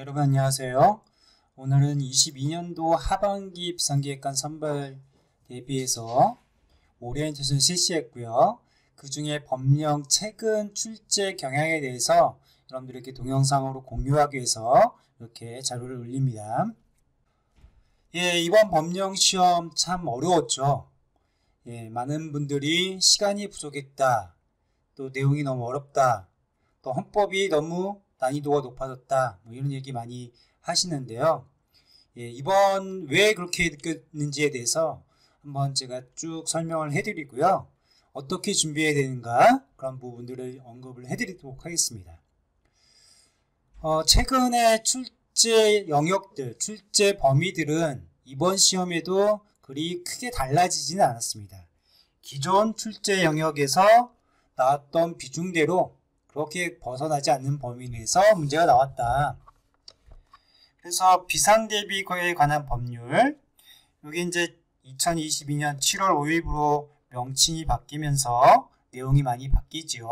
여러분 안녕하세요. 오늘은 22년도 하반기 비상기획관 선발 대비해서 오리엔테이션 실시했고요. 그 중에 법령 최근 출제 경향에 대해서 여러분들에게 동영상으로 공유하기 위해서 이렇게 자료를 올립니다. 이번 법령 시험 참 어려웠죠. 많은 분들이 시간이 부족했다, 또 내용이 너무 어렵다, 또 헌법이 너무 난이도가 높아졌다, 이런 얘기 많이 하시는데요. 이번 왜 그렇게 느꼈는지에 대해서 한번 제가 쭉 설명을 해드리고요. 어떻게 준비해야 되는가 그런 부분들을 언급을 해드리도록 하겠습니다. 최근에 출제 영역들, 출제 범위들은 이번 시험에도 그리 크게 달라지지는 않았습니다. 기존 출제 영역에서 나왔던 비중대로 그렇게 벗어나지 않는 범위 내에서 문제가 나왔다. 그래서 비상대비에 관한 법률, 여기 이제 2022년 7월 5일부로 명칭이 바뀌면서 내용이 많이 바뀌지요.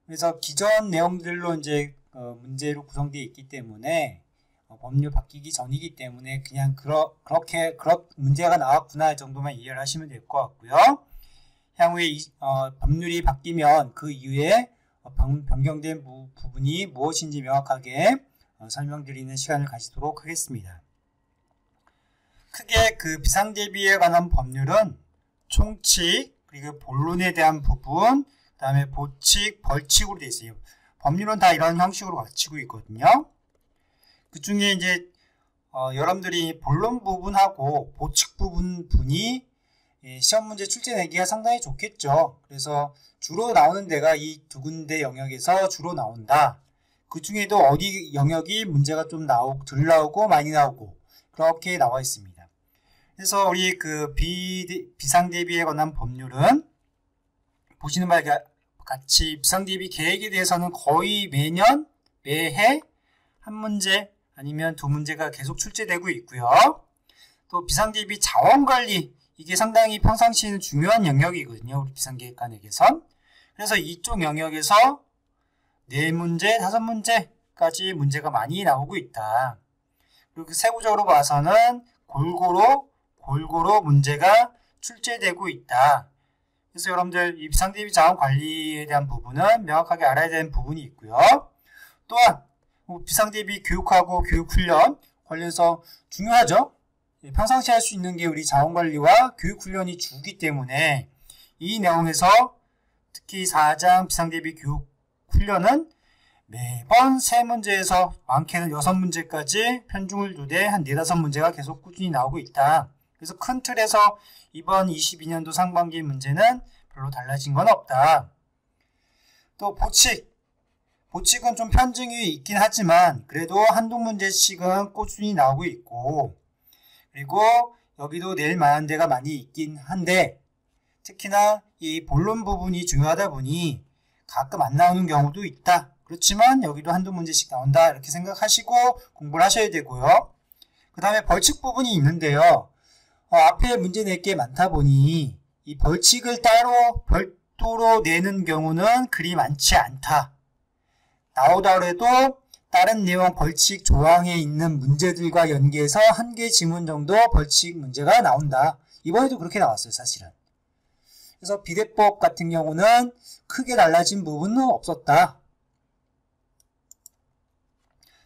그래서 기존 내용들로 이제 문제로 구성되어 있기 때문에 법률 바뀌기 전이기 때문에 그냥 그렇게 문제가 나왔구나 정도만 이해를 하시면 될 것 같고요. 향후에 법률이 바뀌면 그 이후에 변경된 부분이 무엇인지 명확하게 설명드리는 시간을 가지도록 하겠습니다. 크게 그 비상대비에 관한 법률은 총칙, 그리고 본론에 대한 부분, 그 다음에 보칙, 벌칙으로 되어 있어요. 법률은 다 이런 형식으로 갖추고 있거든요. 그 중에 이제 여러분들이 본론 부분하고 보칙 부분이 시험 문제 출제 내기가 상당히 좋겠죠. 그래서 주로 나오는 데가 이 두 군데 영역에서 주로 나온다. 그 중에도 어디 영역이 문제가 좀 덜 나오고 많이 나오고 그렇게 나와 있습니다. 그래서 우리 그 비상대비에 관한 법률은 보시는 바와 같이 비상대비 계획에 대해서는 거의 매년, 매해 한 문제 아니면 두 문제가 계속 출제되고 있고요. 또 비상대비 자원관리, 이게 상당히 평상시에는 중요한 영역이거든요. 우리 비상계획관에게선. 그래서 이쪽 영역에서 4문제, 5문제까지 문제가 많이 나오고 있다. 그리고 세부적으로 봐서는 골고루 문제가 출제되고 있다. 그래서 여러분들 이 비상대비 자원관리에 대한 부분은 명확하게 알아야 되는 부분이 있고요. 또한 비상대비 교육하고 교육훈련 관련해서 중요하죠. 평상시 할 수 있는 게 우리 자원관리와 교육훈련이 주기 때문에 이 내용에서 특히 4장 비상대비 교육훈련은 매번 3문제에서 많게는 6문제까지 편중을 두되 한 4-5문제가 계속 꾸준히 나오고 있다. 그래서 큰 틀에서 이번 22년도 상반기 문제는 별로 달라진 건 없다. 또 보칙은 좀 편중이 있긴 하지만 그래도 한두 문제씩은 꾸준히 나오고 있고, 그리고 여기도 낼 만한 데가 많이 있긴 한데 특히나 이 본론 부분이 중요하다 보니 가끔 안 나오는 경우도 있다. 그렇지만 여기도 한두 문제씩 나온다 이렇게 생각하시고 공부를 하셔야 되고요. 그 다음에 벌칙 부분이 있는데요. 앞에 문제 낼 게 많다 보니 이 벌칙을 따로 별도로 내는 경우는 그리 많지 않다. 나오더라도 다른 내용 벌칙 조항에 있는 문제들과 연계해서 한 개 지문 정도 벌칙 문제가 나온다. 이번에도 그렇게 나왔어요, 사실은. 그래서 비대법 같은 경우는 크게 달라진 부분은 없었다.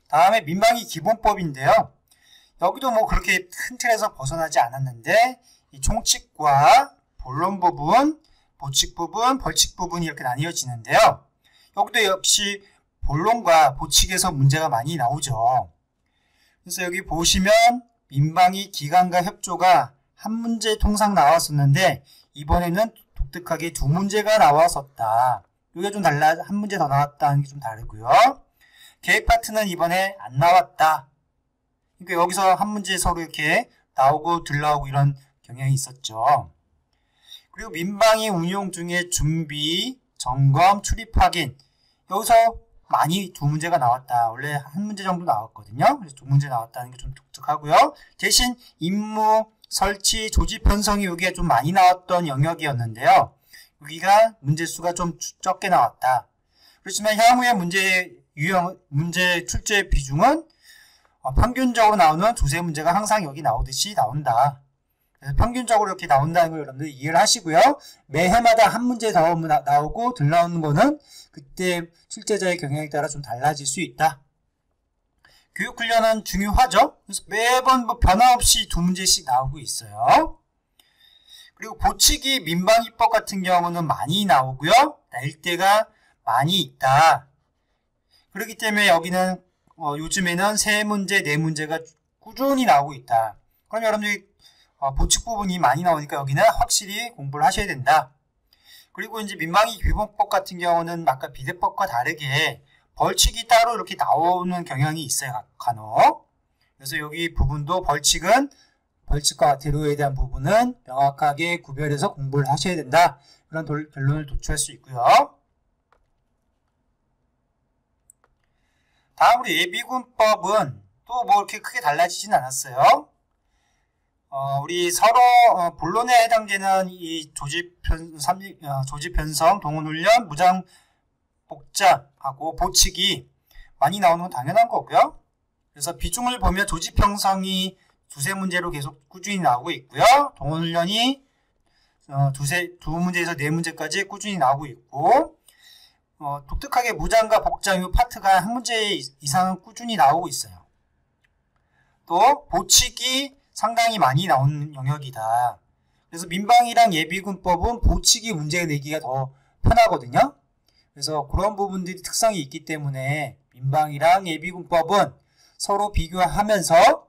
다음에 민방위 기본법인데요. 여기도 뭐 그렇게 큰 틀에서 벗어나지 않았는데 이 총칙과 본론 부분, 보칙 부분, 벌칙 부분이 이렇게 나뉘어지는데요. 여기도 역시 본론과 보칙에서 문제가 많이 나오죠. 그래서 여기 보시면 민방위 기관과 협조가 한 문제 통상 나왔었는데 이번에는 독특하게 2문제가 나왔었다. 이게 좀 달라, 한 문제 더 나왔다는 게 좀 다르고요. 계획 파트는 이번에 안 나왔다. 그러니까 여기서 한 문제 서로 이렇게 나오고 덜 나오고 이런 경향이 있었죠. 그리고 민방위 운용 중에 준비, 점검, 출입 확인, 여기서 많이 2문제가 나왔다. 원래 한 문제 정도 나왔거든요. 그래서 2문제 나왔다는 게 좀 독특하고요. 대신 임무, 설치, 조직 편성이 여기에 좀 많이 나왔던 영역이었는데요. 여기가 문제 수가 좀 적게 나왔다. 그렇지만 향후에 문제 문제 출제 비중은 평균적으로 나오는 두세 문제가 항상 여기 나오듯이 나온다. 그래서 평균적으로 이렇게 나온다는 걸 여러분들 이해를 하시고요. 매해마다 한 문제 더 나오고 덜 나오는 거는 그때 출제자의 경향에 따라 좀 달라질 수 있다. 교육훈련은 중요하죠. 그래서 매번 변화 없이 두 문제씩 나오고 있어요. 그리고 보치기 민방위법 같은 경우는 많이 나오고요. 날 때가 많이 있다. 그렇기 때문에 여기는 요즘에는 3문제, 4문제가 꾸준히 나오고 있다. 그럼 여러분들이 보칙 부분이 많이 나오니까 여기는 확실히 공부를 하셔야 된다. 그리고 이제 민방위 기본법 같은 경우는 아까 비대법과 다르게 벌칙이 따로 이렇게 나오는 경향이 있어요. 간혹. 그래서 여기 부분도 벌칙과 대로에 대한 부분은 명확하게 구별해서 공부를 하셔야 된다. 그런 결론을 도출할 수 있고요. 다음으로 예비군법은 또 뭐 이렇게 크게 달라지진 않았어요. 우리 서로 본론에 해당되는 이 조직편성, 동원훈련, 무장복장하고 보칙이 많이 나오는 건 당연한 거고요. 그래서 비중을 보면 조직편성이 두세 문제로 계속 꾸준히 나오고 있고요. 동원훈련이 두 문제에서 네 문제까지 꾸준히 나오고 있고, 독특하게 무장과 복장 이 파트가 한 문제 이상은 꾸준히 나오고 있어요. 또 보칙이 상당히 많이 나오는 영역이다. 그래서 민방위랑 예비군법은 보칙이 문제 내기가 더 편하거든요. 그래서 그런 부분들이 특성이 있기 때문에 민방위랑 예비군법은 서로 비교하면서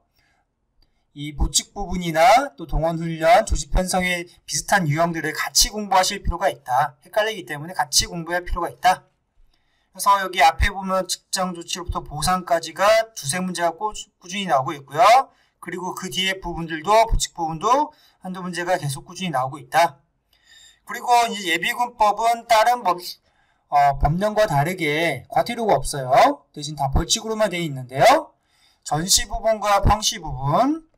이 보칙 부분이나 또 동원훈련, 조직편성의 비슷한 유형들을 같이 공부하실 필요가 있다. 헷갈리기 때문에 같이 공부할 필요가 있다. 그래서 여기 앞에 보면 직장조치로부터 보상까지가 두세 문제가 꾸준히 나오고 있고요. 그리고 그 뒤에 부분들도 보칙 부분도 한두 문제가 계속 꾸준히 나오고 있다. 그리고 이제 예비군법은 다른 법령과 다르게 과태료가 없어요. 대신 다 벌칙으로만 되어 있는데요. 전시 부분과 평시 부분,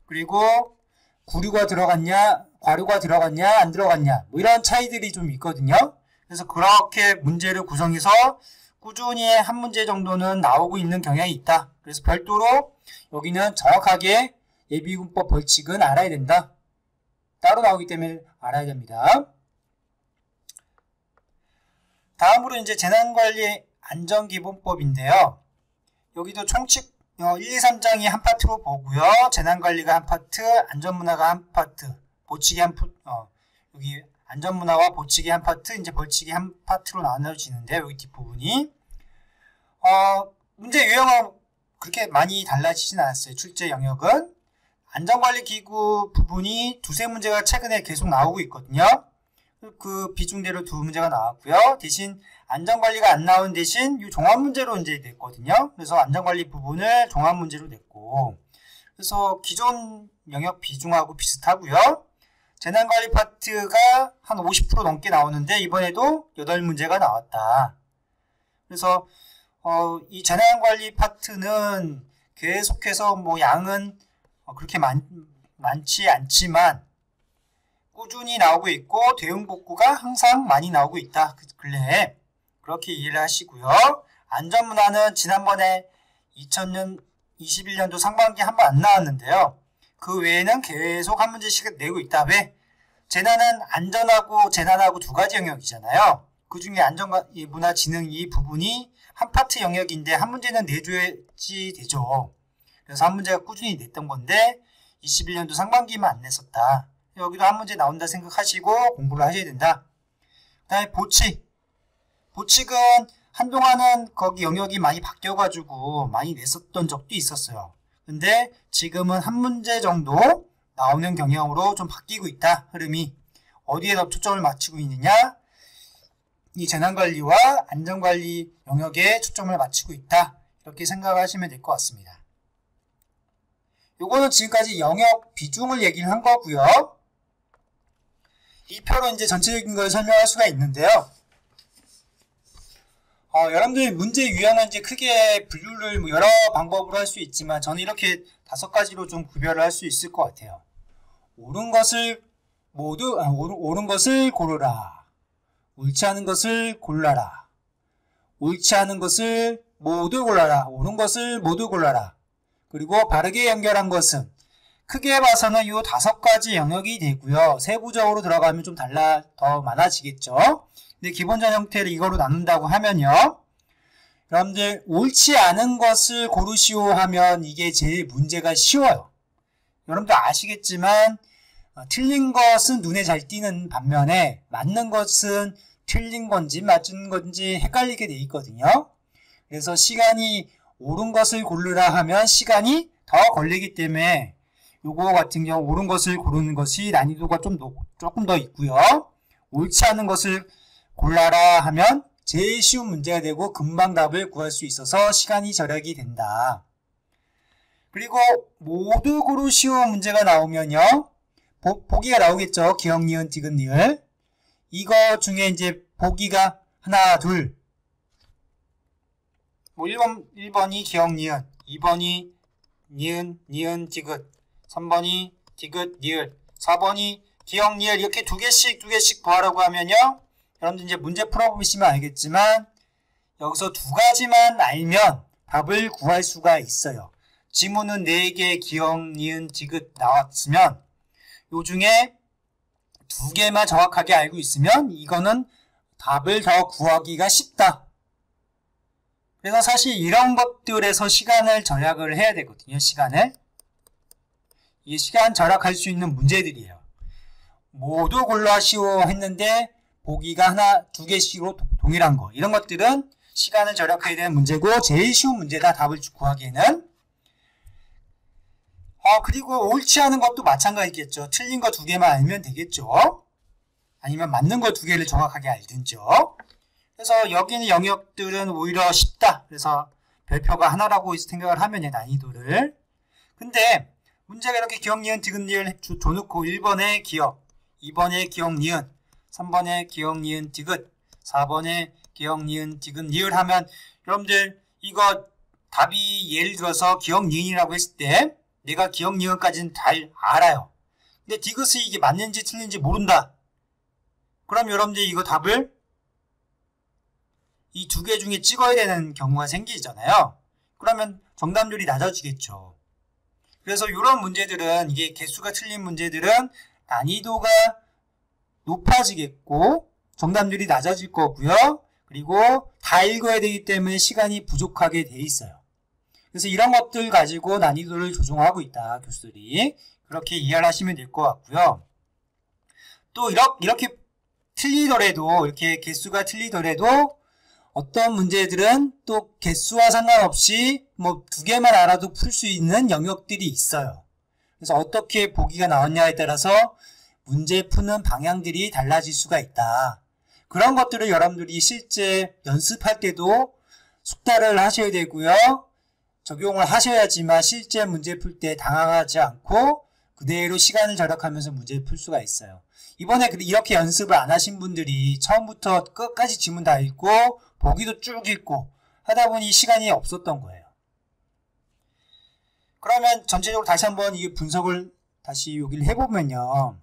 그리고 구류가 들어갔냐, 과류가 들어갔냐, 안 들어갔냐, 뭐 이런 차이들이 좀 있거든요. 그래서 그렇게 문제를 구성해서 꾸준히 한 문제 정도는 나오고 있는 경향이 있다. 그래서 별도로 여기는 정확하게 예비군법 벌칙은 알아야 된다. 따로 나오기 때문에 알아야 됩니다. 다음으로 이제 재난관리 안전기본법인데요. 여기도 총칙 1, 2, 3장이 한 파트로 보고요. 재난관리가 한 파트, 안전문화가 한 파트, 보칙이 여기 안전문화와 보칙이 한 파트, 이제 벌칙이 한 파트로 나눠지는데 여기 뒷부분이 문제 유형은 그렇게 많이 달라지진 않았어요. 출제 영역은 안전관리기구 부분이 두세 문제가 최근에 계속 나오고 있거든요. 그 비중대로 두 문제가 나왔고요. 대신 안전관리가 안 나온 대신 이 종합문제로 이제 냈거든요. 그래서 안전관리 부분을 종합문제로 냈고, 그래서 기존 영역 비중하고 비슷하고요. 재난관리 파트가 한 50% 넘게 나오는데 이번에도 8문제가 나왔다. 그래서 이 재난관리 파트는 계속해서 뭐 양은 그렇게 많지 않지만 꾸준히 나오고 있고 대응복구가 항상 많이 나오고 있다. 근래에 그렇게 이해를 하시고요. 안전문화는 지난번에 2021년도 상반기 한 번 안 나왔는데요. 그 외에는 계속 한 문제씩 내고 있다. 왜? 재난은 안전하고 재난하고 두 가지 영역이잖아요. 그 중에 안전문화 지능 이 부분이 한 파트 영역인데 한 문제는 내줘야지 되죠. 그래서 한 문제가 꾸준히 냈던 건데 21년도 상반기만 안 냈었다. 여기도 한 문제 나온다 생각하시고 공부를 하셔야 된다. 그 다음에 보칙. 보칙은 한동안은 거기 영역이 많이 바뀌어가지고 많이 냈었던 적도 있었어요. 근데 지금은 한 문제 정도 나오는 경향으로 좀 바뀌고 있다. 흐름이. 어디에 더 초점을 맞추고 있느냐? 이 재난관리와 안전관리 영역에 초점을 맞추고 있다. 이렇게 생각하시면 될 것 같습니다. 요거는 지금까지 영역 비중을 얘기를 한 거고요. 이 표로 이제 전체적인 걸 설명할 수가 있는데요. 여러분들이 문제 유형은 이제 크게 분류를 뭐 여러 방법으로 할 수 있지만 저는 이렇게 5가지로 좀 구별을 할 수 있을 것 같아요. 옳은 것을 고르라. 옳지 않은 것을 골라라. 옳지 않은 것을 모두 골라라. 옳은 것을 모두 골라라. 그리고 바르게 연결한 것은 크게 봐서는 이 5가지 영역이 되고요. 세부적으로 들어가면 좀 더 많아지겠죠. 근데 기본적 형태를 이거로 나눈다고 하면요. 여러분들 옳지 않은 것을 고르시오 하면 이게 제일 문제가 쉬워요. 여러분들 아시겠지만 틀린 것은 눈에 잘 띄는 반면에 맞는 것은 틀린 건지 맞은 건지 헷갈리게 돼 있거든요. 그래서 시간이 옳은 것을 고르라 하면 시간이 더 걸리기 때문에 요거 같은 경우 옳은 것을 고르는 것이 난이도가 조금 더 있고요. 옳지 않은 것을 골라라 하면 제일 쉬운 문제가 되고 금방 답을 구할 수 있어서 시간이 절약이 된다. 그리고 모두 고르시오 문제가 나오면요. 보기가 나오겠죠. 기역, 니은, 디귿, 리을. 이거 중에 이제 보기가 하나, 둘. 1번이 기역, 니은, 2번이 니은, 디귿, 3번이 디귿, 리을, 4번이 기역, 리을 이렇게 두 개씩 구하라고 하면요. 여러분들 이제 문제 풀어보시면 알겠지만 여기서 2가지만 알면 답을 구할 수가 있어요. 지문은 4개 기역, 니은, 디귿 나왔으면 요 중에 2개만 정확하게 알고 있으면 이거는 답을 더 구하기가 쉽다. 그래서 사실 이런 것들에서 시간을 절약을 해야 되거든요. 이 시간 절약할 수 있는 문제들이에요. 모두 골라시오 했는데 보기가 하나, 2개씩으로 동일한 거. 이런 것들은 시간을 절약해야 되는 문제고 제일 쉬운 문제다. 답을 구하기에는. 그리고 옳지 않은 것도 마찬가지겠죠. 틀린 거 2개만 알면 되겠죠. 아니면 맞는 거 2개를 정확하게 알든죠. 그래서 여기는 영역들은 오히려 쉽다. 그래서 별표가 하나라고 생각을 하면 난이도를. 근데 문제가 이렇게 기역, 니은, 디귿, 리을 줘놓고 1번에 기역, 2번에 기역, 니은, 3번에 기역, 니은, 디귿, 4번에 기역, 니은, 디귿, 리을 하면 여러분들 이거 답이 예를 들어서 기역, 니은이라고 했을 때 내가 기역, 니은까지는 잘 알아요. 근데 디귿이 이게 맞는지 틀린지 모른다. 그럼 여러분들 이거 답을 이 2개 중에 찍어야 되는 경우가 생기잖아요. 그러면 정답률이 낮아지겠죠. 그래서 이런 문제들은 이게 개수가 틀린 문제들은 난이도가 높아지겠고 정답률이 낮아질 거고요. 그리고 다 읽어야 되기 때문에 시간이 부족하게 돼 있어요. 그래서 이런 것들 가지고 난이도를 조정하고 있다. 교수들이. 그렇게 이해를 하시면 될 것 같고요. 또 이렇게 틀리더라도 이렇게 개수가 틀리더라도 어떤 문제들은 또 개수와 상관없이 뭐 2개만 알아도 풀 수 있는 영역들이 있어요. 그래서 어떻게 보기가 나왔냐에 따라서 문제 푸는 방향들이 달라질 수가 있다. 그런 것들을 여러분들이 실제 연습할 때도 숙달을 하셔야 되고요. 적용을 하셔야지만 실제 문제 풀 때 당황하지 않고 그대로 시간을 절약하면서 문제를 풀 수가 있어요. 이번에 이렇게 연습을 안 하신 분들이 처음부터 끝까지 지문 다 읽고 보기도 쭉 읽고 하다 보니 시간이 없었던 거예요. 그러면 전체적으로 다시 한번 이 분석을 다시 여기를 해보면요.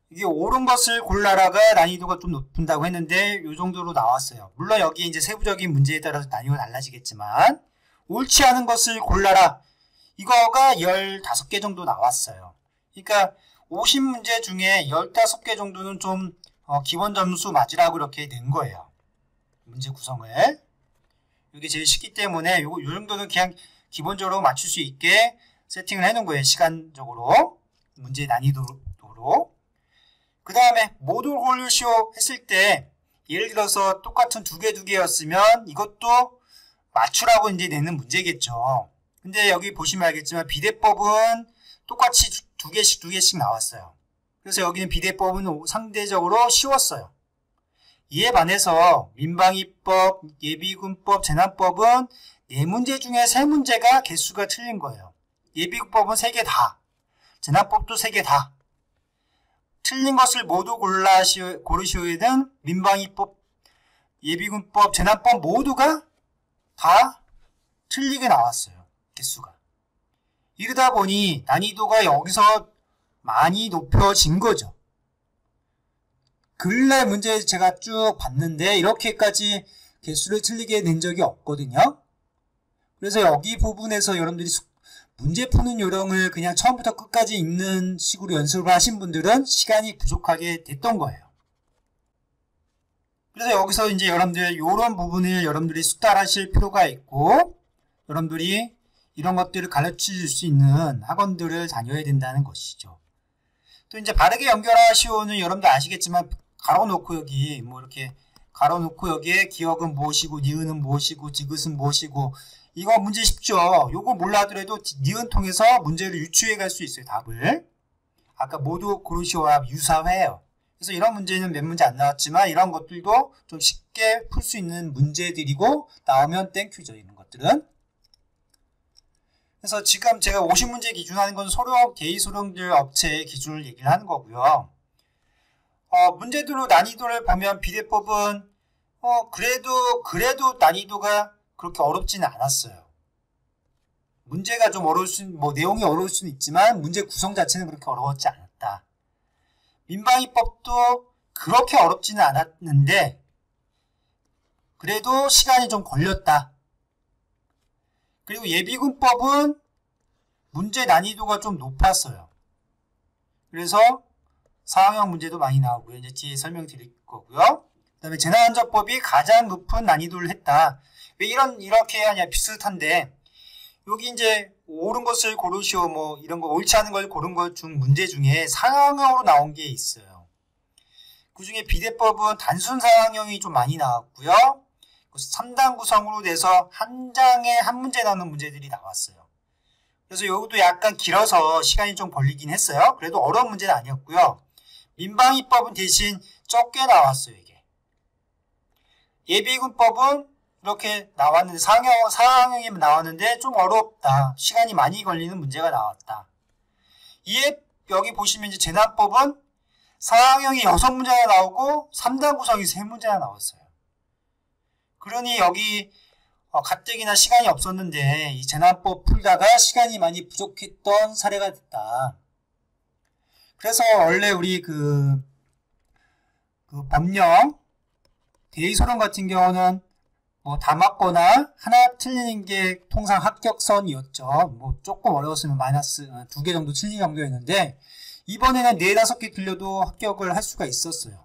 이게 옳은 것을 골라라가 난이도가 좀 높은다고 했는데 이 정도로 나왔어요. 물론 여기 이제 세부적인 문제에 따라서 난이도가 달라지겠지만 옳지 않은 것을 골라라. 이거가 15개 정도 나왔어요. 그러니까 50문제 중에 15개 정도는 좀 기본 점수 맞으라고 이렇게 낸 거예요. 문제 구성을. 이게 제일 쉽기 때문에 요 정도는 그냥 기본적으로 맞출 수 있게 세팅을 해놓은 거예요. 시간적으로. 문제 난이도로. 그 다음에 모두 고르시오 했을 때 예를 들어서 똑같은 2개였으면 이것도 맞추라고 이제 내는 문제겠죠. 근데 여기 보시면 알겠지만 비대법은 똑같이 2개씩 나왔어요. 그래서 여기는 비대법은 상대적으로 쉬웠어요. 이에 반해서 민방위법, 예비군법, 재난법은 4문제 중에 3문제가 개수가 틀린 거예요. 예비군법은 3개 다, 재난법도 3개 다. 틀린 것을 모두 고르시오에는 민방위법, 예비군법, 재난법 모두가 다 틀리게 나왔어요. 개수가. 이러다 보니 난이도가 여기서 많이 높여진 거죠. 근래 문제 제가 쭉 봤는데 이렇게까지 개수를 틀리게 낸 적이 없거든요. 그래서 여기 부분에서 여러분들이 문제 푸는 요령을 그냥 처음부터 끝까지 읽는 식으로 연습을 하신 분들은 시간이 부족하게 됐던 거예요. 그래서 여기서 이제 여러분들 이런 부분을 여러분들이 숙달하실 필요가 있고, 여러분들이 이런 것들을 가르쳐 줄 수 있는 학원들을 다녀야 된다는 것이죠. 또 이제 바르게 연결하시오는 여러분들 아시겠지만, 가로놓고 여기 뭐 이렇게 가로놓고 여기에 기억은 무엇이고 니은은 무엇이고 지읒은 무엇이고, 이거 문제 쉽죠. 요거 몰라더라도 니은 통해서 문제를 유추해 갈 수 있어요. 답을. 아까 모두 고르시오와 유사해요. 그래서 이런 문제는 몇 문제 안 나왔지만 이런 것들도 좀 쉽게 풀 수 있는 문제들이고, 나오면 땡큐죠. 이런 것들은. 그래서 지금 제가 50문제 기준하는 건 개의 소령들 업체의 기준을 얘기를 하는 거고요. 문제들로 난이도를 보면 비례법은 그래도 난이도가 그렇게 어렵지는 않았어요. 문제가 좀 어려울 수는, 내용이 어려울 수는 있지만 문제 구성 자체는 그렇게 어려웠지 않았다. 민방위법도 그렇게 어렵지는 않았는데 그래도 시간이 좀 걸렸다. 그리고 예비군법은 문제 난이도가 좀 높았어요. 그래서 4학년 문제도 많이 나오고요. 이제 뒤에 설명드릴 거고요. 그 다음에 재난안전법이 가장 높은 난이도를 했다. 왜 이렇게 하냐, 비슷한데, 여기 이제 옳은 것을 고르시오, 이런 거, 옳지 않은 걸 고른 것 중 문제 중에 상황형으로 나온 게 있어요. 그 중에 비례법은 단순 상황형이 좀 많이 나왔고요. 3단 구성으로 돼서 한 장에 한 문제 나오는 문제들이 나왔어요. 그래서 여기도 약간 길어서 시간이 좀 걸리긴 했어요. 그래도 어려운 문제는 아니었고요. 민방위법은 대신 적게 나왔어요, 이게. 예비군법은 이렇게 나왔는데, 상황형이 나왔는데 좀 어렵다. 시간이 많이 걸리는 문제가 나왔다. 여기 보시면 이제 재난법은 상황형이 6문제가 나오고 3단 구성이 3문제가 나왔어요. 그러니 여기 가뜩이나 시간이 없었는데 이 재난법 풀다가 시간이 많이 부족했던 사례가 됐다. 그래서 원래 우리 그 법령 대의소령 같은 경우는 다 맞거나 하나 틀리는 게 통상 합격선이었죠. 조금 어려웠으면 마이너스 2개 정도 틀린 정도였는데, 이번에는 4-5개 틀려도 합격을 할 수가 있었어요.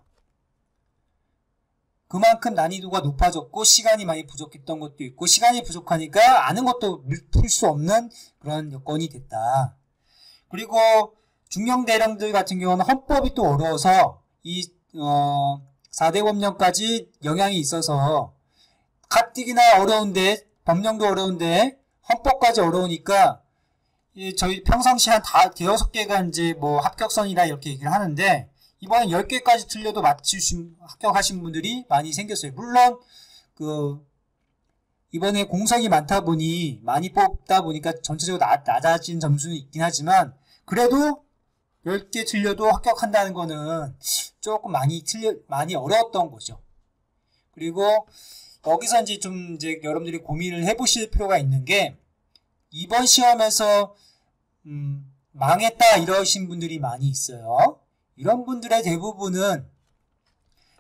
그만큼 난이도가 높아졌고 시간이 많이 부족했던 것도 있고, 시간이 부족하니까 아는 것도 풀 수 없는 그런 여건이 됐다. 그리고 중형대령들 같은 경우는 헌법이 또 어려워서 이 4대 법령까지 영향이 있어서 가뜩이나 어려운데, 법령도 어려운데 헌법까지 어려우니까 저희 평상시 한 5-6개가 이제 합격선이라 이렇게 얘기를 하는데, 이번엔 10개까지 틀려도 합격하신 분들이 많이 생겼어요. 물론 이번에 공석이 많다 보니 많이 뽑다 보니까 전체적으로 낮아진 점수는 있긴 하지만, 그래도 10개 틀려도 합격한다는 거는 조금 많이 어려웠던 거죠. 그리고 여기서 이제 여러분들이 고민을 해보실 필요가 있는 게, 이번 시험에서 망했다 이러신 분들이 많이 있어요. 이런 분들의 대부분은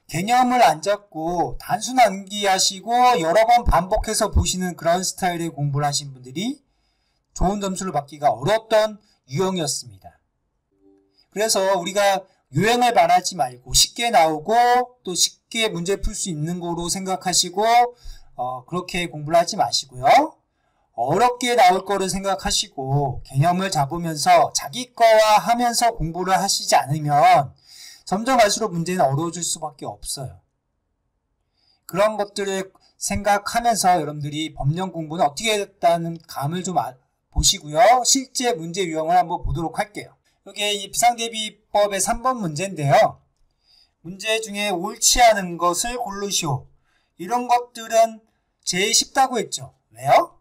개념을 안 잡고 단순 암기하시고 여러 번 반복해서 보시는 그런 스타일의 공부를 하신 분들이 좋은 점수를 받기가 어려웠던 유형이었습니다. 그래서 우리가 요행을 바라지 말고 쉽게 나오고 또 쉽게 문제 풀 수 있는 거로 생각하시고 그렇게 공부를 하지 마시고요. 어렵게 나올 거를 생각하시고 개념을 잡으면서 자기 거와 하면서 공부를 하시지 않으면 점점 갈수록 문제는 어려워질 수밖에 없어요. 그런 것들을 생각하면서 여러분들이 법령 공부는 어떻게 했다는 감을 좀 보시고요. 실제 문제 유형을 한번 보도록 할게요. 이게 비상대비법의 3번 문제인데요. 문제 중에 옳지 않은 것을 고르시오. 이런 것들은 제일 쉽다고 했죠. 왜요?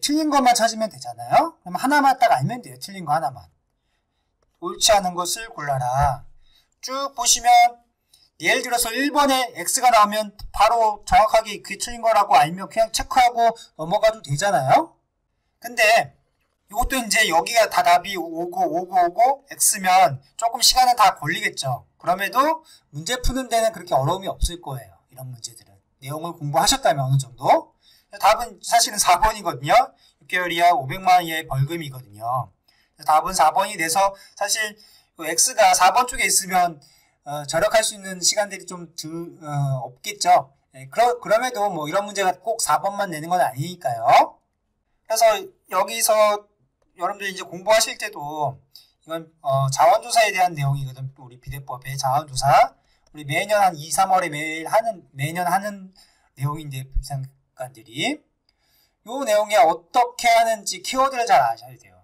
틀린 것만 찾으면 되잖아요. 그럼 하나만 딱 알면 돼요. 틀린 거 하나만. 옳지 않은 것을 골라라. 쭉 보시면 예를 들어서 1번에 X가 나오면 바로 정확하게 그게 틀린 거라고 알면 그냥 체크하고 넘어가도 되잖아요. 근데 이것도 이제 여기가 다 답이 오고 X면 조금 시간은 다 걸리겠죠. 그럼에도 문제 푸는 데는 그렇게 어려움이 없을 거예요. 이런 문제들은. 내용을 공부하셨다면 어느 정도. 답은 사실은 4번이거든요. 6개월 이하 500만 원 이하의 벌금이거든요. 답은 4번이 돼서 사실 X가 4번 쪽에 있으면 절약할 수 있는 시간들이 좀 없겠죠. 그럼에도 뭐 이런 문제가 꼭 4번만 내는 건 아니니까요. 그래서 여기서 여러분들이 이제 공부하실 때도 이건 자원조사에 대한 내용이거든. 우리 비대법의 자원조사. 우리 매년 한 2, 3월에 매년 하는 내용인데 부장관들이 요 내용에 어떻게 하는지 키워드를 잘 아셔야 돼요.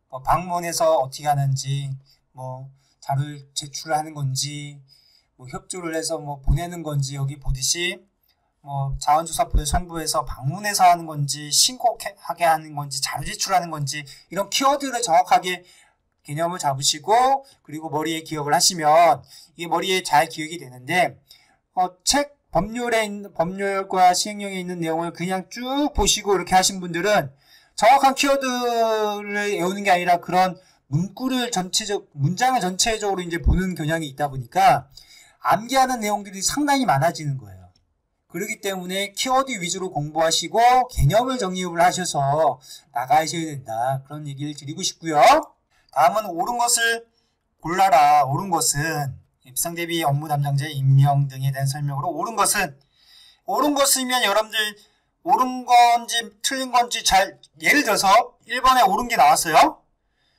뭐 방문해서 어떻게 하는지, 뭐 자료를 제출하는 건지, 뭐 협조를 해서 뭐 보내는 건지, 여기 보듯이 뭐 자원조사표를 송부해서 방문해서 하는 건지, 신고하게 하는 건지, 자료 제출하는 건지, 이런 키워드를 정확하게 개념을 잡으시고 그리고 머리에 기억을 하시면 이게 머리에 잘 기억이 되는데 책 법률과 시행령에 있는 내용을 그냥 쭉 보시고 이렇게 하신 분들은 정확한 키워드를 외우는 게 아니라 그런 문장을 전체적으로 이제 보는 경향이 있다 보니까 암기하는 내용들이 상당히 많아지는 거예요. 그렇기 때문에 키워드 위주로 공부하시고 개념을 정립을 하셔서 나가셔야 된다. 그런 얘기를 드리고 싶고요. 다음은 옳은 것을 골라라. 옳은 것은 비상대비 업무 담당자의 임명 등에 대한 설명으로 옳은 것이면 여러분들 옳은 건지 틀린 건지 예를 들어서 1번에 옳은 게 나왔어요.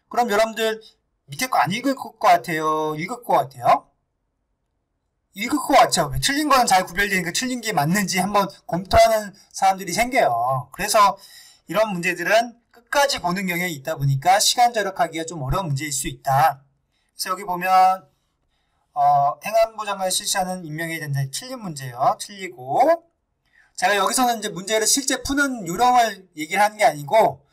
그럼 여러분들 밑에 거 안 읽을 것 같아요? 읽을 것 같아요? 읽을 것 같죠? 틀린 거는 잘 구별되니까 틀린 게 맞는지 한번 검토하는 사람들이 생겨요. 그래서 이런 문제들은 끝까지 보는 경향이 있다 보니까 시간 절약하기가 좀 어려운 문제일 수 있다. 그래서 여기 보면 행안부 장관이 실시하는 임명에 대한 틀린 문제예요. 틀리고 제가 여기서는 이제 문제를 실제 푸는 요령을 얘기를 하는 게 아니고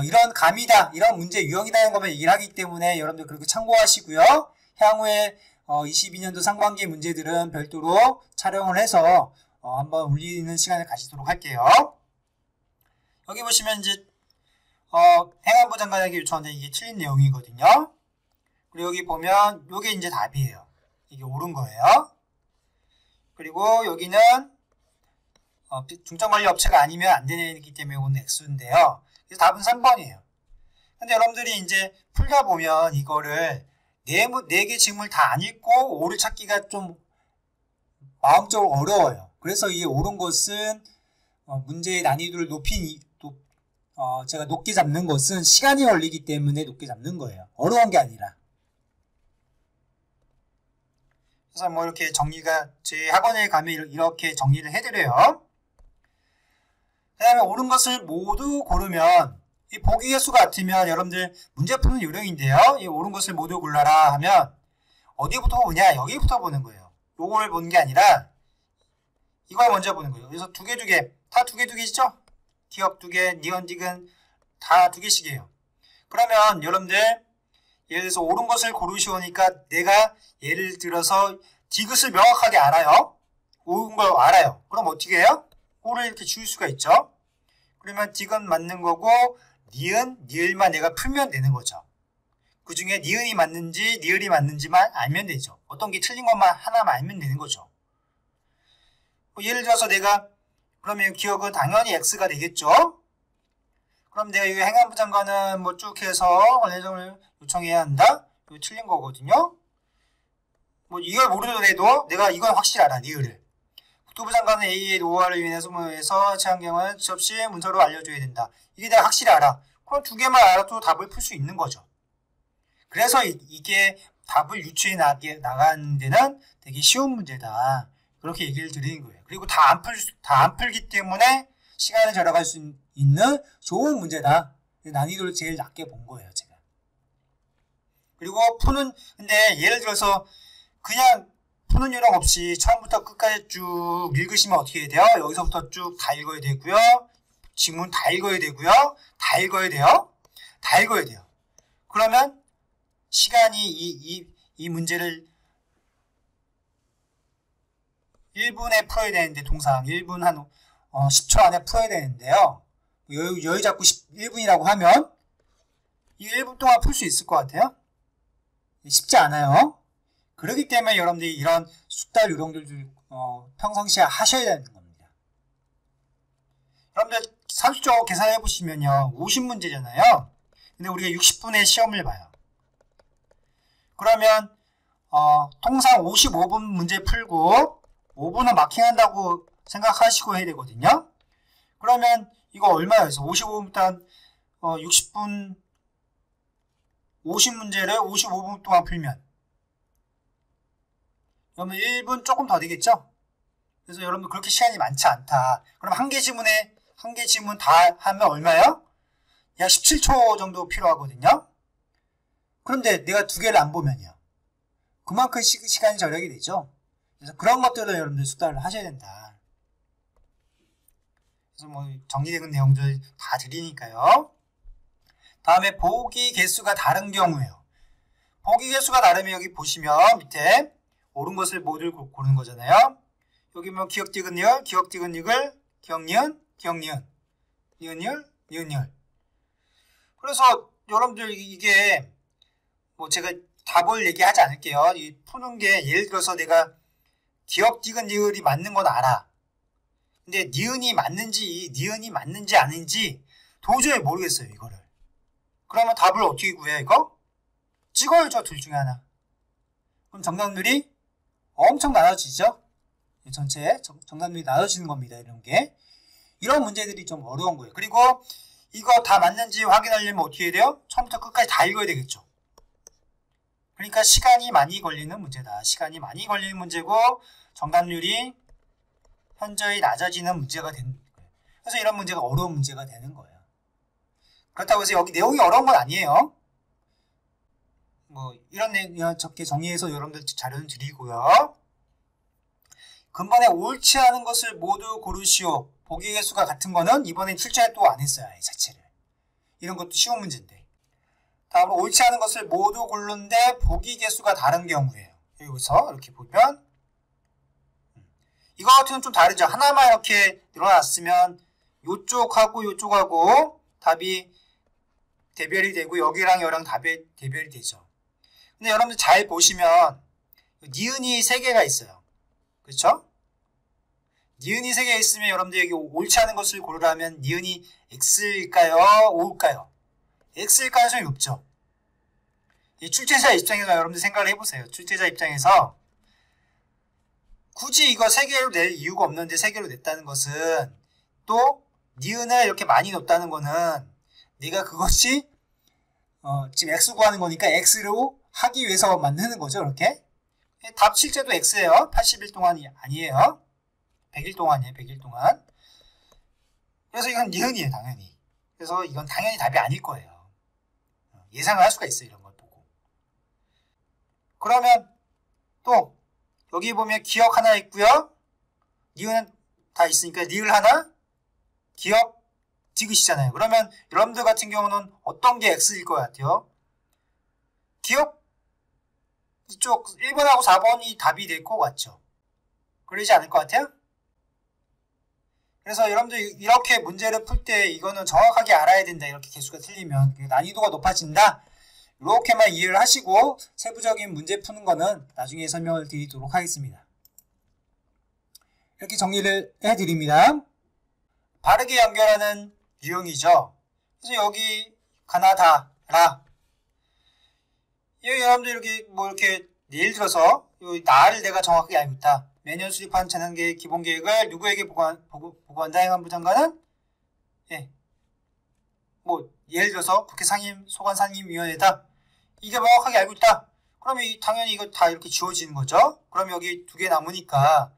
이런 감이다, 이런 문제 유형이라는 것만 얘기를 하기 때문에 여러분들 그렇게 참고하시고요. 향후에 22년도 상반기 문제들은 별도로 촬영을 해서 한번 올리는 시간을 가지도록 할게요. 여기 보시면 이제 행안부 장관에게 요청한 이게 틀린 내용이거든요. 그리고 여기 보면 이게 이제 답이에요. 이게 옳은 거예요. 그리고 여기는 중점관리업체가 아니면 안 되기 때문에 오는 X인데요. 그래서 답은 3번이에요. 근데 여러분들이 이제 풀다 보면 이거를 네 개 질문을 다 안 읽고 오를 찾기가 좀 마음적으로 어려워요. 그래서 이게 옳은 것은 문제의 난이도를 제가 높게 잡는 것은 시간이 걸리기 때문에 높게 잡는 거예요. 어려운 게 아니라. 그래서 뭐 이렇게 정리가 제 학원에 가면 이렇게 정리를 해드려요. 그 다음에 옳은 것을 모두 고르면 이 보기 개수가 같으면 여러분들 문제 푸는 요령인데요. 이 옳은 것을 모두 골라라 하면 어디부터 보냐? 여기부터 보는 거예요. 요거를 보는 게 아니라 이걸 먼저 보는 거예요. 그래서 두 개 다 두 개죠? 기억 2개, 니언딕은 다 2개씩이에요. 그러면 여러분들 예를 들어서 옳은 것을 고르시오니까 내가 예를 들어서 디귿을 명확하게 알아요. 옳은 걸 알아요. 그럼 어떻게 해요? 오를 이렇게 지울 수가 있죠. 그러면 디귿 맞는 거고 니은, 니을만 내가 풀면 되는 거죠. 그 중에 니은이 맞는지 니을이 맞는지만 알면 되죠. 어떤 게 틀린 것만 하나만 알면 되는 거죠. 예를 들어서 내가 그러면 기억은 당연히 X가 되겠죠. 그럼 내가 이 행안부 장관은 뭐 쭉 해서 관례정을 요청해야 한다. 이거 틀린 거거든요. 뭐 이걸 모르더라도 내가 이건 확실히 알아. 니을을. 국토부 장관은 A의 노화를 인해서 최한경은 취업 시 문서로 알려줘야 된다. 이게 내가 확실히 알아. 그럼 2개만 알아도 답을 풀 수 있는 거죠. 그래서 이게 답을 유추해 나가는 데는 되게 쉬운 문제다. 그렇게 얘기를 드리는 거예요. 그리고 다 안 풀기 때문에 시간을 절약할 수 있는 좋은 문제다. 난이도를 제일 낮게 본 거예요, 제가. 그리고 근데 예를 들어서 그냥 푸는 요령 없이 처음부터 끝까지 쭉 읽으시면 어떻게 돼요? 여기서부터 쭉 다 읽어야 되고요. 지문 다 읽어야 되고요. 다 읽어야 돼요. 다 읽어야 돼요. 그러면 시간이 이 문제를 1분에 풀어야 되는데 통상 1분 한 10초 안에 풀어야 되는데요. 여유 잡고 1분이라고 하면 이 1분 동안 풀 수 있을 것 같아요. 쉽지 않아요. 그렇기 때문에 여러분들이 이런 숙달 요령들을 평상시에 하셔야 되는 겁니다. 여러분들 산수적으로 계산해 보시면요. 50문제잖아요. 근데 우리가 60분의 시험을 봐요. 그러면 통상 55분 문제 풀고 5분은 마킹한다고 생각하시고 해야 되거든요. 그러면 이거 얼마였어? 55분부터 60분 50문제를 55분 동안 풀면 그러면 1분 조금 더 되겠죠? 그래서 여러분 그렇게 시간이 많지 않다. 그럼 한 개 지문 다 하면 얼마예요? 약 17초 정도 필요하거든요. 그런데 내가 두 개를 안 보면요. 그만큼 시간이 절약이 되죠. 그래서 그런 것들을 여러분들 숙달을 하셔야 된다. 그래서 뭐 정리된 내용들 다 드리니까요. 다음에 보기 개수가 다른 경우예요. 보기 개수가 다르면 여기 보시면 밑에 옳은 것을 모두 고르는 거잖아요. 여기 뭐 기억 디귿 기억 디귿 기억 니은 기억 니은 니은 그래서 여러분들 이게 뭐 제가 답을 얘기하지 않을게요. 이 푸는 게 예를 들어서 내가 기억 디귿 니을이 맞는 건 알아. 근데 니은이 맞는지 아닌지 도저히 모르겠어요, 이거를. 그러면 답을 어떻게 구해요, 이거? 찍어야죠, 둘 중에 하나. 그럼 정답률이 엄청 나눠지죠? 전체 정답률이 나눠지는 겁니다, 이런 게. 이런 문제들이 좀 어려운 거예요. 그리고 이거 다 맞는지 확인하려면 어떻게 해야 돼요? 처음부터 끝까지 다 읽어야 되겠죠. 그러니까 시간이 많이 걸리는 문제다. 시간이 많이 걸리는 문제고 정답률이 현저히 낮아지는 문제가 되는 거예요. 그래서 이런 문제가 어려운 문제가 되는 거예요. 그렇다고 해서 여기 내용이 어려운 건 아니에요. 뭐 이런 내용 적게 정리해서 여러분들 자료는 드리고요. 근본에 옳지 않은 것을 모두 고르시오. 보기 개수가 같은 거는 이번엔 출제 또 안 했어요. 아예 자체를. 이런 것도 쉬운 문제인데. 다음으로 옳지 않은 것을 모두 고르는데 보기 개수가 다른 경우예요. 여기서 이렇게 보면 이거 같은 건 좀 다르죠. 하나만 이렇게 늘어났으면 요쪽하고 답이 대별이 되고 여기랑 여기랑 답이 대별이 되죠. 근데 여러분들 잘 보시면 니은이 3개가 있어요. 그렇죠? 니은이 3개 있으면 여러분들 여기 옳지 않은 것을 고르라면 니은이 X일까요? O일까요? X일 가능성이 높죠. 이 출제자 입장에서 여러분들 생각을 해보세요. 출제자 입장에서 굳이 이거 3개로 낼 이유가 없는데 3개로 냈다는 것은 또 니은을 이렇게 많이 넣었다는 거는 내가 그것이 지금 X 구하는 거니까 X로 하기 위해서 만드는 거죠. 이렇게 답 실제도 X예요. 80일 동안이 아니에요. 100일 동안이에요. 100일 동안. 그래서 이건 니은이에요. 당연히. 그래서 이건 당연히 답이 아닐 거예요. 예상을 할 수가 있어요. 이런 걸 보고. 그러면 또 여기 보면 기억 하나 있고요. 니은은 다 있으니까 니을 하나, 기억 디귿이잖아요. 그러면 여러분들 같은 경우는 어떤 게 X일 것 같아요? 기억 이쪽 1번하고 4번이 답이 될 것 같죠? 그러지 않을 것 같아요? 그래서 여러분들 이렇게 문제를 풀 때 이거는 정확하게 알아야 된다. 이렇게 개수가 틀리면 난이도가 높아진다. 이렇게만 이해를 하시고 세부적인 문제 푸는 거는 나중에 설명을 드리도록 하겠습니다. 이렇게 정리를 해드립니다. 바르게 연결하는 유형이죠. 그래서 여기 가나다 라 여러분들 이렇게 예를 들어서 나를 내가 정확하게 알고 있다. 매년 수립한 재난계획 기본계획을 누구에게 보고한다. 행안부 장관은 뭐 예를 들어서 국회 상임 소관상임위원회다. 이게 명확하게 알고 있다. 그러면 당연히 이거 다 이렇게 지워지는 거죠. 그럼 여기 2개 남으니까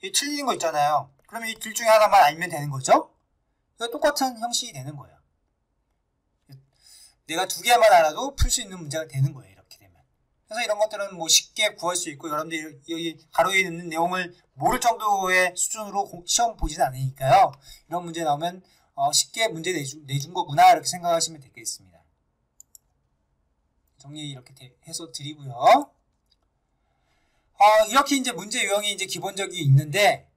이 틀리는 거 있잖아요. 그러면 이 둘 중에 하나만 알면 되는 거죠. 이거 똑같은 형식이 되는 거예요. 내가 2개만 알아도 풀 수 있는 문제가 되는 거예요. 이렇게 되면. 그래서 이런 것들은 뭐 쉽게 구할 수 있고 여러분들이 여기 가로에 있는 내용을 모를 정도의 수준으로 시험 보지는 않으니까요. 이런 문제 나오면 쉽게 문제 내준 거구나 이렇게 생각하시면 되겠습니다. 정리 이렇게 해서 드리고요. 이렇게 이제 문제 유형이 이제 기본적이 있는데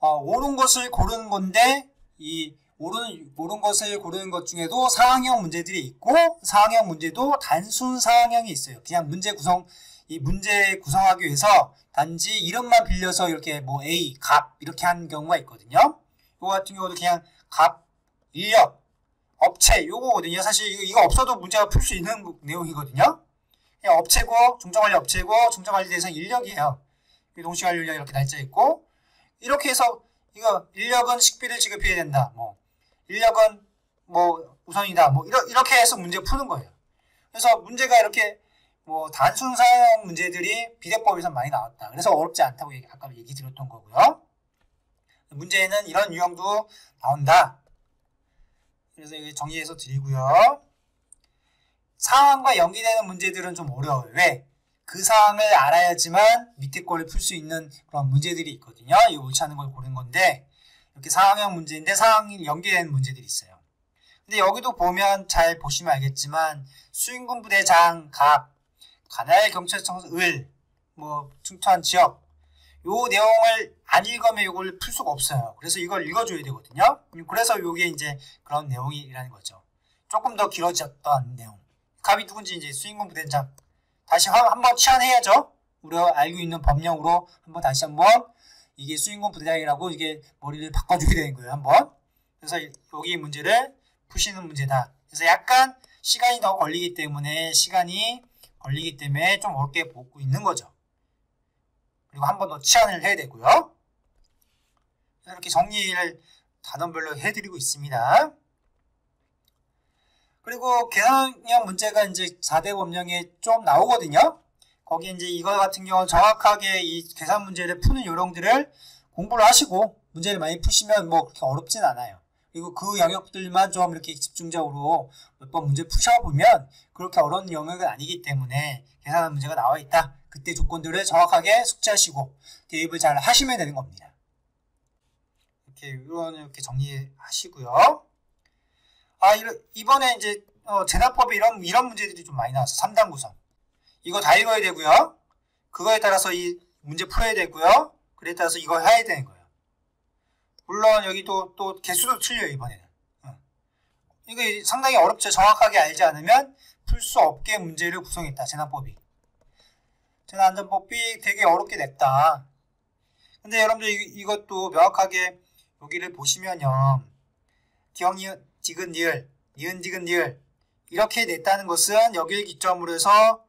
옳은 것을 고르는 건데 이 옳은 것을 고르는 것 중에도 사항형 문제들이 있고 사항형 문제도 단순 사항형이 있어요. 그냥 문제 구성하기 위해서 단지 이름만 빌려서 이렇게 뭐 A, 값 이렇게 하는 경우가 있거든요. 이거 같은 경우도 그냥 값, 인력, 업체 요거거든요. 사실 이거 없어도 문제가 풀 수 있는 내용이거든요. 그냥 업체고 중점관리 업체고 중점관리 대상 인력이에요. 동시관리 인력 이렇게 날짜 있고 이렇게 해서 이거 인력은 식비를 지급해야 된다. 뭐 인력은 뭐 우선이다. 뭐 이렇게 해서 문제 푸는 거예요. 그래서 문제가 이렇게 뭐 단순 사용 문제들이 비례법에서 많이 나왔다. 그래서 어렵지 않다고 아까 얘기 드렸던 거고요. 문제에는 이런 유형도 나온다. 그래서 이거 정리해서 드리고요. 상황과 연계되는 문제들은 좀 어려워요. 왜? 그 상황을 알아야지만 밑에 거를 풀 수 있는 그런 문제들이 있거든요. 이 옳지 않은 걸 고른 건데 이렇게 상황형 문제인데 상황이 연계되는 문제들이 있어요. 근데 여기도 보면 잘 보시면 알겠지만 수인군 부대장, 갑, 관할 경찰청 을, 뭐 충청한 지역 요 내용을 안 읽으면 이걸 풀 수가 없어요. 그래서 이걸 읽어줘야 되거든요. 그래서 요게 이제 그런 내용이라는 거죠. 조금 더 길어졌던 내용. 갑이 누군지 이제 수인군 부대장 다시 한번 치환해야죠. 우리가 알고 있는 법령으로 다시 한번 이게 수인군 부대장이라고 이게 머리를 바꿔줘야 되는 거예요. 한번. 그래서 여기 문제를 푸시는 문제다. 그래서 약간 시간이 더 걸리기 때문에 좀 어렵게 보고 있는 거죠. 그리고 한 번 더 치환을 해야 되고요. 이렇게 정리를 단원별로 해드리고 있습니다. 그리고 계산형 문제가 이제 4대 법령에 좀 나오거든요. 거기 이제 이거 같은 경우는 정확하게 이 계산 문제를 푸는 요령들을 공부를 하시고 문제를 많이 푸시면 뭐 그렇게 어렵진 않아요. 그리고 그 영역들만 좀 이렇게 집중적으로 몇 번 문제 푸셔보면 그렇게 어려운 영역은 아니기 때문에 계산한 문제가 나와 있다. 그때 조건들을 정확하게 숙지하시고 대입을 잘 하시면 되는 겁니다. 이렇게 정리하시고요. 이번에 이제 재납법에 이런 문제들이 좀 많이 나왔어. 3단 구성. 이거 다 읽어야 되고요. 그거에 따라서 이 문제 풀어야 되고요. 그에 따라서 이거 해야 되는 거예요. 물론 여기도 또 개수도 틀려요. 이번에는. 이거 상당히 어렵죠. 정확하게 알지 않으면 풀 수 없게 문제를 구성했다. 재납법이. 재난안전법이 되게 어렵게 냈다. 근데 여러분들 이것도 명확하게 여기를 보시면요. 기억, 니은, 디귿, 니을, 니은, 디귿, 니을 이렇게 냈다는 것은 여기를 기점으로 해서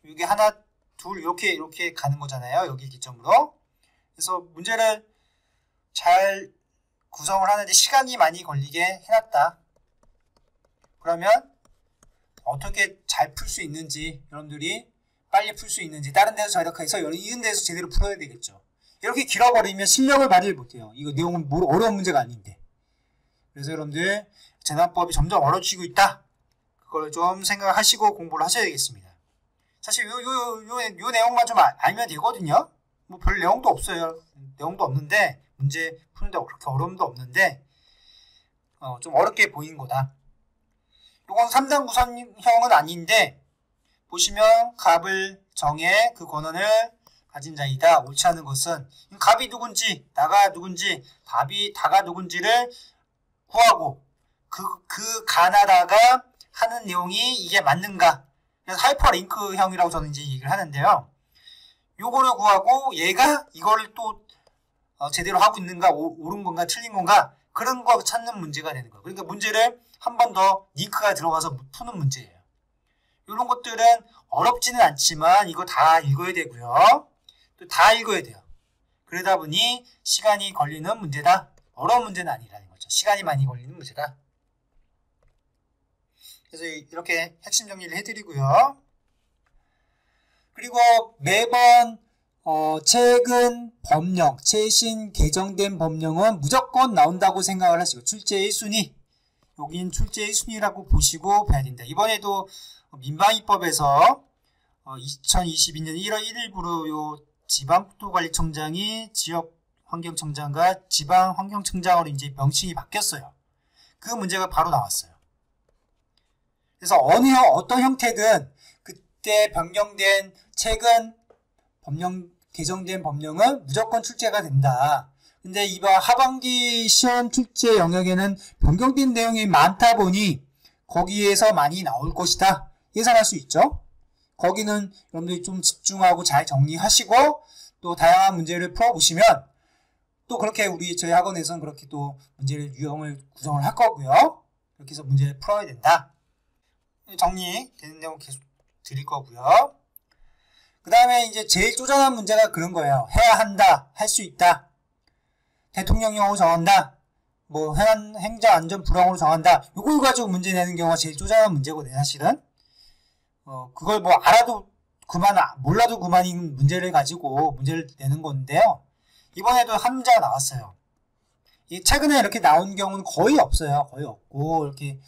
이게 하나, 둘 이렇게 가는 거잖아요. 여기 기점으로. 그래서 문제를 잘 구성을 하는데 시간이 많이 걸리게 해놨다. 그러면 어떻게 잘 풀 수 있는지 여러분들이 빨리 풀 수 있는지 다른 데서 절약해서 이런 데서 제대로 풀어야 되겠죠. 이렇게 길어버리면 실력을 발휘를 못해요. 이거 내용은 어려운 문제가 아닌데. 그래서 여러분들 재난법이 점점 어려지고 있다. 그걸 좀 생각하시고 공부를 하셔야 되겠습니다. 사실 요 내용만 좀 알면 되거든요. 뭐 별 내용도 없어요. 내용도 없는데 문제 푸는데 그렇게 어려움도 없는데 좀 어렵게 보이는 거다. 이건 3단 구성형은 아닌데 보시면 갑을 정해 그 권한을 가진 자이다. 옳지 않은 것은 갑이 누군지 나가 누군지 답이 다가 누군지를 구하고 그 가나다가 하는 내용이 이게 맞는가. 그래서 하이퍼링크형이라고 저는 이제 얘기를 하는데요. 요거를 구하고 얘가 이거를 또 제대로 하고 있는가, 옳은 건가, 틀린 건가 그런 거 찾는 문제가 되는 거예요. 그러니까 문제를 한 번 더 링크가 들어가서 푸는 문제예요. 이런 것들은 어렵지는 않지만 이거 다 읽어야 되고요. 또 다 읽어야 돼요. 그러다 보니 시간이 걸리는 문제다. 어려운 문제는 아니라는 거죠. 시간이 많이 걸리는 문제다. 그래서 이렇게 핵심 정리를 해드리고요. 그리고 매번 최근 법령, 최신 개정된 법령은 무조건 나온다고 생각을 하시고 출제의 순위, 여긴 출제의 순위라고 보시고 봐야 된다. 이번에도 민방위법에서 2022년 1월 1일부로 요 지방국토관리청장이 지역환경청장과 지방환경청장으로 이제 명칭이 바뀌었어요. 그 문제가 바로 나왔어요. 그래서 어떤 형태든 그때 변경된 최근 법령 개정된 법령은 무조건 출제가 된다. 근데 이번 하반기 시험 출제 영역에는 변경된 내용이 많다 보니 거기에서 많이 나올 것이다. 예상할 수 있죠. 거기는 여러분들이 좀 집중하고 잘 정리하시고 또 다양한 문제를 풀어보시면 또 그렇게 저희 학원에서는 그렇게 또 문제를 유형을 구성을 할 거고요. 이렇게 해서 문제를 풀어야 된다. 정리되는 내용 계속 드릴 거고요. 그 다음에 이제 제일 쪼잔한 문제가 그런 거예요. 해야 한다, 할 수 있다, 대통령령으로 정한다, 뭐 행정안전부령으로 정한다. 요걸 가지고 문제 내는 경우가 제일 쪼잔한 문제거든요, 사실은. 그걸 뭐 알아도 그만, 몰라도 그만인 문제를 가지고 문제를 내는 건데요. 이번에도 한 문제가 나왔어요. 최근에 이렇게 나온 경우는 거의 없어요. 거의 없고, 이렇게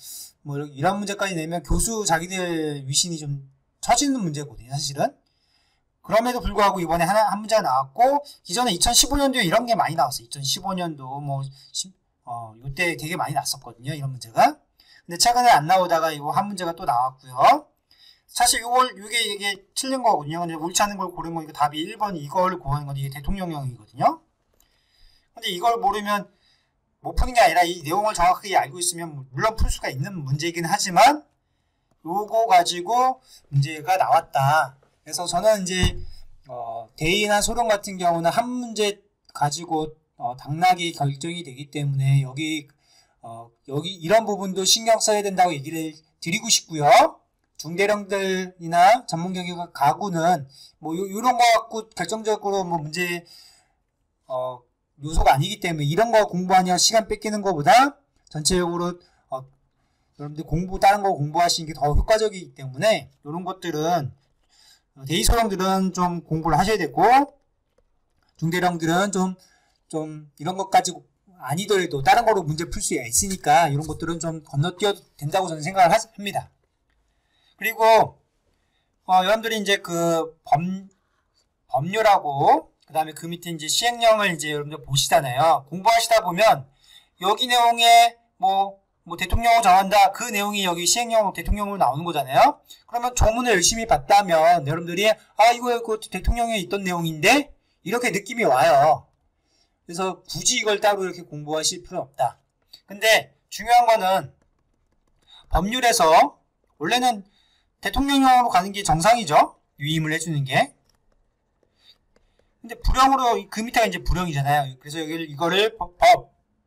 뭐 이런 문제까지 내면 교수 자기들 위신이 좀 처지는 문제거든요, 사실은. 그럼에도 불구하고 이번에 한 문제가 나왔고, 기존에 2015년도에 이런 게 많이 나왔어요. 2015년도 뭐 이때 되게 많이 났었거든요, 이런 문제가. 근데 최근에 안 나오다가 이거 한 문제가 또 나왔고요. 사실 이게 틀린 거거든요. 근데 옳지 않은 걸 고른 거니까 답이 1번 이걸 구하는 건데 이게 대통령령이거든요. 근데 이걸 모르면 못 푸는 게 아니라 이 내용을 정확하게 알고 있으면 물론 풀 수가 있는 문제이긴 하지만 요거 가지고 문제가 나왔다. 그래서 저는 이제 대의나 소론 같은 경우는 한 문제 가지고 당락이 결정이 되기 때문에 여기 이런 부분도 신경 써야 된다고 얘기를 드리고 싶고요. 중대령들이나 전문 경영 가구는 뭐 이런 거 갖고 결정적으로 뭐 문제 요소가 아니기 때문에 이런 거 공부하냐 시간 뺏기는 것보다 전체적으로 여러분들 다른 거 공부하시는 게 더 효과적이기 때문에 이런 것들은 대의소령들은 좀 공부를 하셔야 되고 중대령들은 좀 이런 것까지 아니더라도 다른 거로 문제 풀 수 있으니까 이런 것들은 좀 건너뛰어도 된다고 저는 생각을 합니다. 그리고 여러분들이 이제 그 법률하고 그 다음에 그 밑에 이제 시행령을 이제 여러분들 보시잖아요. 공부하시다 보면 여기 내용에 뭐 대통령을 정한다. 그 내용이 여기 시행령 대통령으로 나오는 거잖아요. 그러면 조문을 열심히 봤다면 여러분들이 이거 대통령에 있던 내용인데 이렇게 느낌이 와요. 그래서 굳이 이걸 따로 이렇게 공부하실 필요는 없다. 근데 중요한 거는 법률에서 원래는 대통령령으로 가는 게 정상이죠. 유임을 해주는 게. 근데 불령으로 그 밑에가 이제 불령이잖아요. 그래서 이거를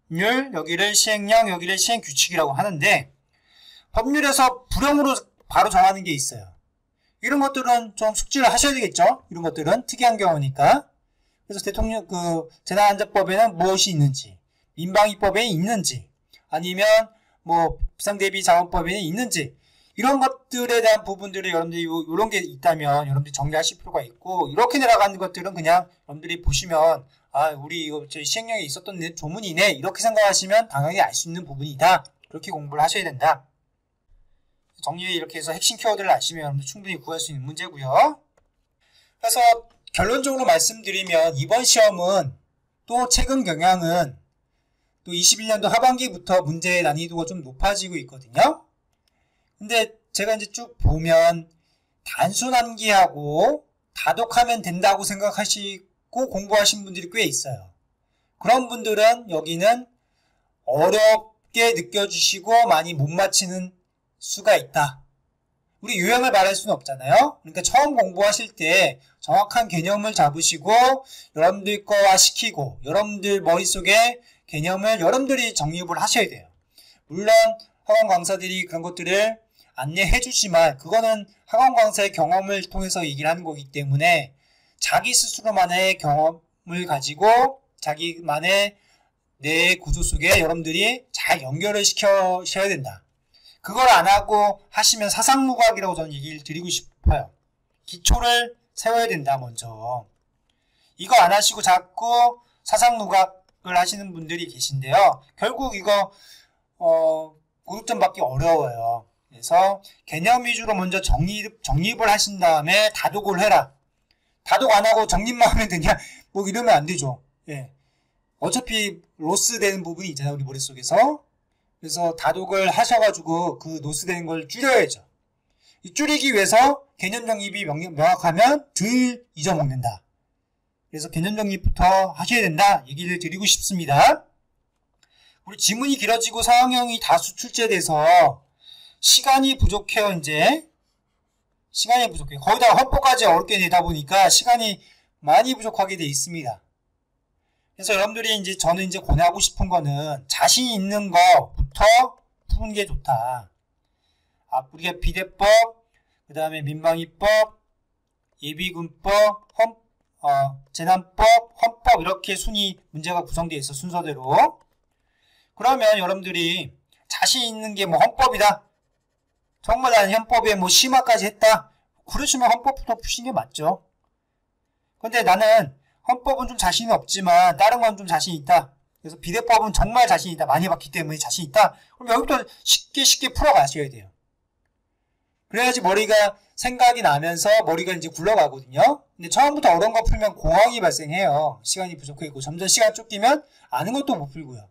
법률, 여기를 시행령, 여기를 시행규칙이라고 하는데 법률에서 불령으로 바로 정하는 게 있어요. 이런 것들은 좀 숙지를 하셔야 되겠죠. 이런 것들은 특이한 경우니까. 그래서 재난안전법에는 무엇이 있는지, 민방위법에 있는지, 아니면 뭐 비상대비자원법에는 있는지 이런 것들에 대한 부분들을 여러분들이 이런 게 있다면 여러분들이 정리하실 필요가 있고 이렇게 내려가는 것들은 그냥 여러분들이 보시면 우리 이거 저희 시행령에 있었던 조문이네 이렇게 생각하시면 당연히 알 수 있는 부분이다. 그렇게 공부를 하셔야 된다. 정리 이렇게 해서 핵심 키워드를 아시면 여러분들 충분히 구할 수 있는 문제고요. 그래서 결론적으로 말씀드리면 이번 시험은 또 최근 경향은 또 21년도 하반기부터 문제의 난이도가 좀 높아지고 있거든요. 근데 제가 이제 쭉 보면 단순 암기하고 다독하면 된다고 생각하시고 공부하신 분들이 꽤 있어요. 그런 분들은 여기는 어렵게 느껴지시고 많이 못 맞히는 수가 있다. 우리 유형을 말할 수는 없잖아요. 그러니까 처음 공부하실 때 정확한 개념을 잡으시고 여러분들 거와 시키고 여러분들 머릿속에 개념을 여러분들이 정립을 하셔야 돼요. 물론 학원 강사들이 그런 것들을 안내해 주지만 그거는 학원 강사의 경험을 통해서 얘기를 하는 거기 때문에 자기 스스로만의 경험을 가지고 자기만의 내 구조 속에 여러분들이 잘 연결을 시켜셔야 된다. 그걸 안 하고 하시면 사상누각이라고 저는 얘기를 드리고 싶어요. 기초를 세워야 된다 먼저. 이거 안 하시고 자꾸 사상누각을 하시는 분들이 계신데요. 결국 이거 고득점 받기 어려워요. 그래서 개념 위주로 먼저 정립을 하신 다음에 다독을 해라. 다독 안 하고 정립만 하면 되냐? 뭐 이러면 안 되죠. 예. 어차피 로스 되는 부분이 있잖아요. 우리 머릿속에서. 그래서 다독을 하셔가지고 그 로스 되는 걸 줄여야죠. 줄이기 위해서 개념 정립이 명확하면 덜 잊어먹는다. 그래서 개념 정립부터 하셔야 된다. 얘기를 드리고 싶습니다. 우리 지문이 길어지고 사항형이 다수 출제돼서 시간이 부족해요. 이제 시간이 부족해요. 거기다가 헌법까지 어렵게 내다 보니까 시간이 많이 부족하게 돼 있습니다. 그래서 여러분들이 이제 저는 이제 권하고 싶은 거는 자신 있는 거부터 푸는 게 좋다. 우리가 비대법, 그 다음에 민방위법, 예비군법, 재난법, 헌법 이렇게 순위 문제가 구성되어 있어 순서대로. 그러면 여러분들이 자신 있는 게 뭐 헌법이다. 정말 나는 헌법에 뭐 심화까지 했다. 그러시면 헌법부터 푸시는 게 맞죠. 근데 나는 헌법은 좀 자신이 없지만 다른 건 좀 자신 있다. 그래서 비대법은 정말 자신 있다. 많이 봤기 때문에 자신 있다. 그럼 여기부터 쉽게 풀어가셔야 돼요. 그래야지 머리가 생각이 나면서 머리가 이제 굴러가거든요. 근데 처음부터 어려운 거 풀면 공황이 발생해요. 시간이 부족하고 점점 시간 쫓기면 아는 것도 못 풀고요.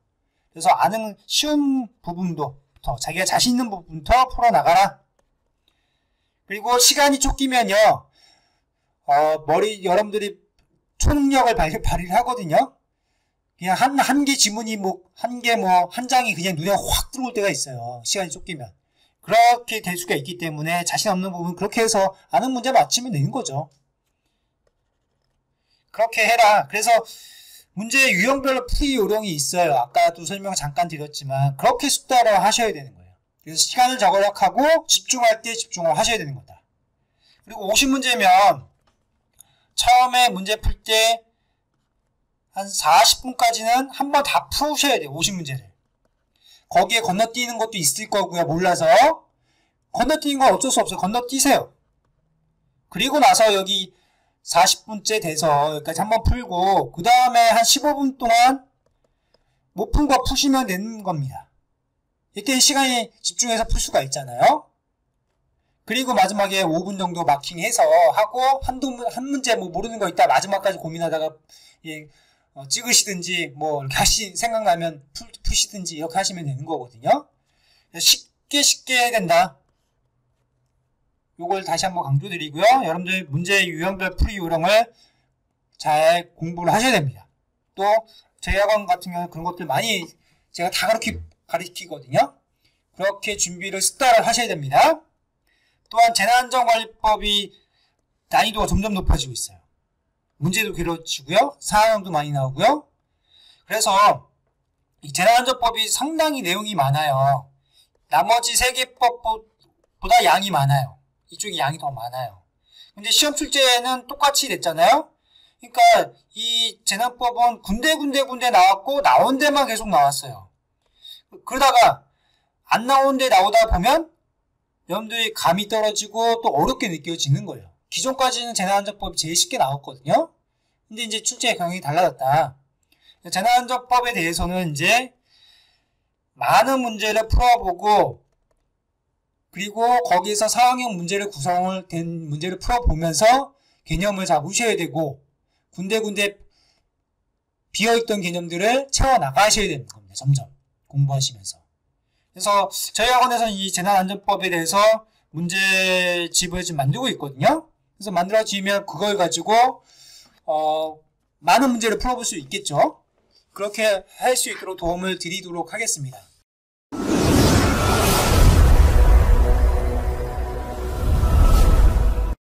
그래서 아는 쉬운 부분부터 자기가 자신 있는 부분부터 풀어나가라. 그리고 시간이 쫓기면요. 여러분들이 초능력을 발휘를 하거든요. 그냥 한 개 지문이 한 장이 그냥 눈에 확 들어올 때가 있어요. 시간이 쫓기면. 그렇게 될 수가 있기 때문에 자신 없는 부분 그렇게 해서 아는 문제 맞추면 되는 거죠. 그렇게 해라. 그래서 문제 유형별로 풀이 요령이 있어요. 아까도 설명 잠깐 드렸지만 그렇게 숙달을 하셔야 되는 거예요. 그래서 시간을 절약하고 집중할 때 집중을 하셔야 되는 거다. 그리고 50문제면 처음에 문제 풀 때 한 40분까지는 한번 다 푸셔야 돼요. 50문제를. 거기에 건너뛰는 것도 있을 거고요. 몰라서. 건너뛰는 건 어쩔 수 없어요. 건너뛰세요. 그리고 나서 여기 40분째 돼서 여기까지 한번 풀고 그 다음에 한 15분 동안 못 푼 거 푸시면 되는 겁니다. 이때 시간이 집중해서 풀 수가 있잖아요. 그리고 마지막에 5분 정도 마킹해서 하고 한 문제 뭐 모르는 거 있다 마지막까지 고민하다가 찍으시든지 뭐 이렇게 생각나면 푸시든지 이렇게 하시면 되는 거거든요. 쉽게 해야 된다. 요걸 다시 한번 강조드리고요. 여러분들 문제 유형별 풀이 요령을 잘 공부를 하셔야 됩니다. 또 저희 학원 같은 경우는 그런 것들 많이 제가 다 그렇게 가르치거든요. 그렇게 준비를 숙달을 하셔야 됩니다. 또한 재난안전관리법이 난이도가 점점 높아지고 있어요. 문제도 길어지고요. 사항도 많이 나오고요. 그래서 이 재난안전법이 상당히 내용이 많아요. 나머지 3개 법보다 양이 많아요. 이쪽이 양이 더 많아요. 근데 시험 출제는 똑같이 됐잖아요. 그러니까 이 재난법은 군데 나왔고 나온 데만 계속 나왔어요. 그러다가 안 나온 데 나오다 보면 여러분들이 감이 떨어지고 또 어렵게 느껴지는 거예요. 기존까지는 재난안전법이 제일 쉽게 나왔거든요. 근데 이제 출제 경향이 달라졌다. 재난안전법에 대해서는 이제 많은 문제를 풀어보고 그리고 거기에서 사항형 문제를 구성을 된 문제를 풀어보면서 개념을 잡으셔야 되고 군데 비어있던 개념들을 채워나가셔야 되는 겁니다. 점점 공부하시면서. 그래서 저희 학원에서는 이 재난안전법에 대해서 문제집을 지금 만들고 있거든요. 그래서 만들어지면 그걸 가지고 많은 문제를 풀어볼 수 있겠죠. 그렇게 할 수 있도록 도움을 드리도록 하겠습니다.